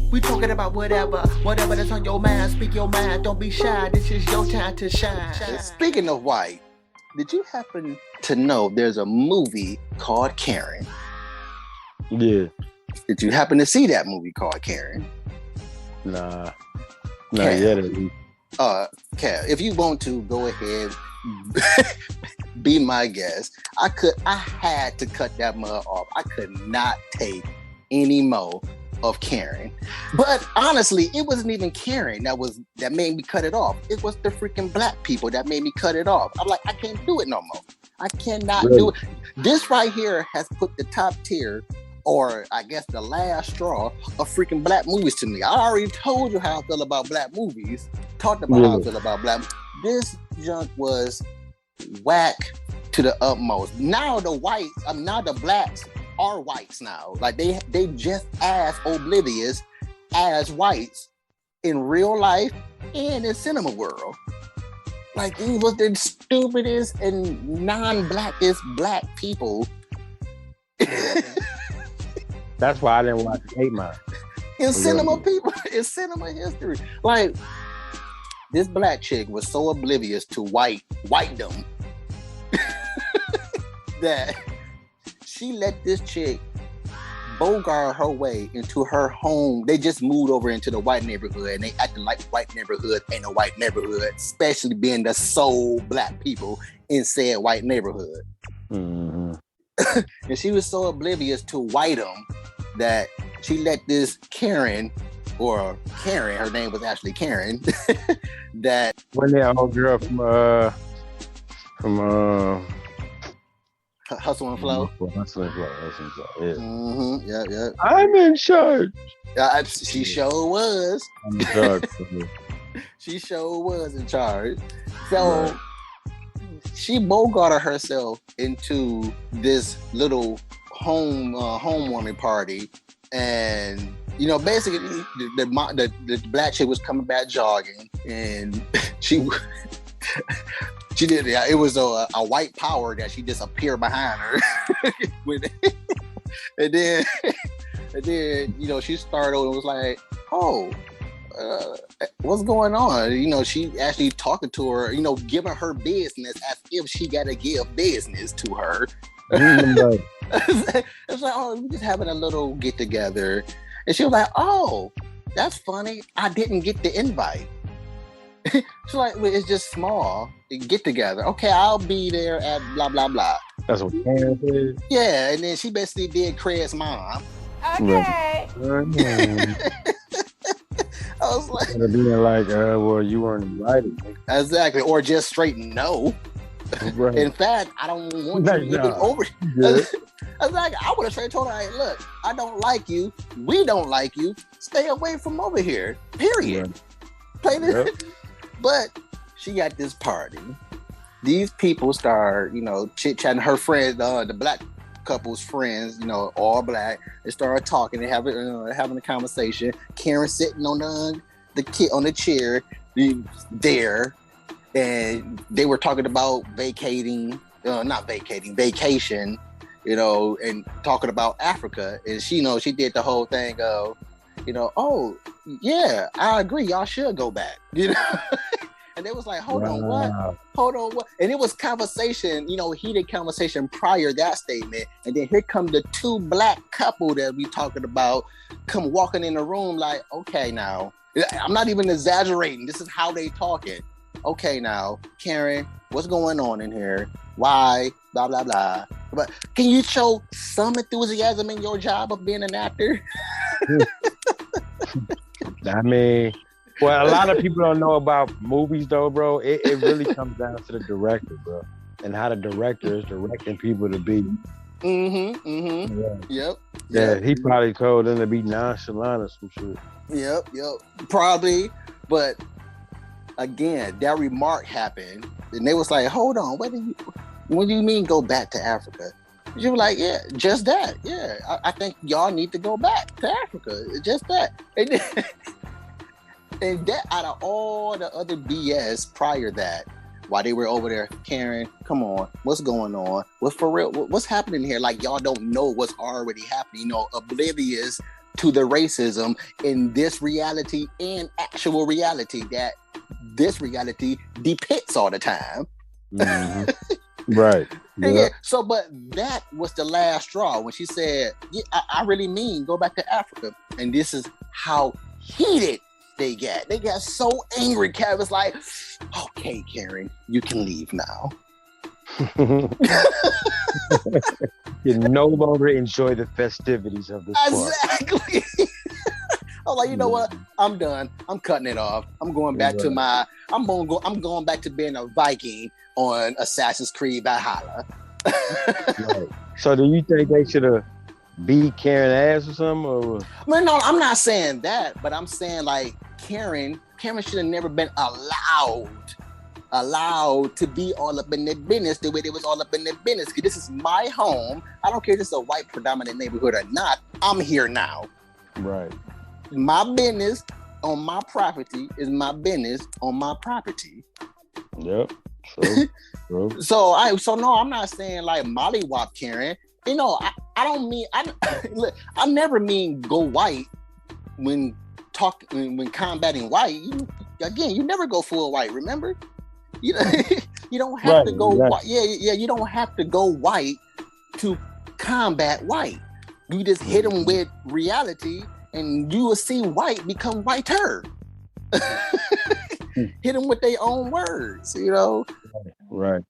We talking about whatever that's on your mind. Speak your mind, don't be shy. This is your time to shine. Speaking of white, did you happen to know there's a movie called Karen? Yeah. Did you happen to see that movie called Karen? Nah. Not yet, at least. Cal, if you want to, go ahead, be my guest. I had to cut that mud off. I could not take any more of Karen. But honestly, it wasn't even Karen that made me cut it off. It was the freaking black people that made me cut it off. I'm like, I can't do it no more. I cannot do it. This right here has put the top tier, or I guess the last straw, of freaking black movies to me. I already told you how I feel about black movies. Talked about how I feel about black. This junk was whack to the utmost. Now the blacks are whites now. Like they just as oblivious as whites in real life and in cinema world. Like these was the stupidest and non-blackest black people. That's why I didn't watch 8 Mile. In cinema history. Like this black chick was so oblivious to whitedom that she let this chick bogart her way into her home. They just moved over into the white neighborhood and they acted like white neighborhood ain't a white neighborhood, especially being the sole black people in said white neighborhood. Mm-hmm. And she was so oblivious to whitedom that she let this Karen, her name was actually Karen, that when that old girl from Hustle and Flow. Hustle and Flow, yeah. Mm-hmm. Yeah. I'm in charge. She sure was. I'm in charge. She sure was in charge. So she bogarted herself into this little homewarming party, and basically the black chick was coming back jogging, and she did. It was a white power that she just appeared behind her, and then she started and was like, "Oh, what's going on?" She actually talking to her, giving her business as if she got to give business to her. It's like, oh, we're just having a little get together, and she was like, "Oh, that's funny. I didn't get the invite." She's like, well, "It's just small get together. Okay, I'll be there at blah blah blah." That's what Karen said. Yeah, and then she basically did Craig's mom. Okay. I was like, being like, well, you weren't invited. Exactly, or just straight no. Right. In fact, I don't want you even over. Yeah. I was like, I would have straight told her, "Hey, look, I don't like you. We don't like you. Stay away from over here. Period." Right. Play this. Yep. But she got this party. These people start, chit-chatting. Her friends, the black couple's friends, all black. They started talking and having a conversation. Karen sitting on the chair there, and they were talking about vacation, and talking about Africa. And she did the whole thing of, "Oh yeah, I agree. Y'all should go back." And they was like, hold on, what? And it was conversation, heated conversation prior to that statement. And then here come the two black couple that we talking about come walking in the room like, okay, now, I'm not even exaggerating. This is how they talking. Okay, now, Karen, what's going on in here? Why? Blah, blah, blah. But can you show some enthusiasm in your job of being an actor? I mean... Well, a lot of people don't know about movies, though, bro. It really comes down to the director, bro, and how the director is directing people to be. Yeah. He probably told them to be nonchalant or some shit. Yep. Probably, but again, that remark happened, and they was like, "Hold on, what do you mean go back to Africa?" You were like, "Yeah, just that. Yeah, I think y'all need to go back to Africa. Just that." And that, out of all the other BS prior that, while they were over there, Karen, come on, what's going on? What's for real? What's happening here? Like, y'all don't know what's already happening, oblivious to the racism in this reality and actual reality that this reality depicts all the time. Mm-hmm. Right. Yeah. So, but that was the last straw when she said, yeah, I really mean go back to Africa. And this is how heated they got. They got so angry. Kat was like, okay, Karen, you can leave now. You no longer enjoy the festivities of this party. Exactly. I was like, you know what? I'm done. I'm cutting it off. I'm going back to I'm going back to being a Viking on Assassin's Creed Valhalla. Right. So do you think they should have beat Karen ass or something? Or? Well, no, I'm not saying that, but I'm saying like Karen should have never been allowed to be all up in their business the way they was all up in their business. Because this is my home. I don't care if it's a white predominant neighborhood or not. I'm here now. Right. My business on my property is my business on my property. Yep. So no, I'm not saying like mollywop Karen. You know, I don't mean look, I never mean go white when combating white. You never go full white. Remember, you don't have to go white. Yeah. You don't have to go white to combat white. You just hit them with reality, and you will see white become whiter. Hit them with their own words, you know. Right.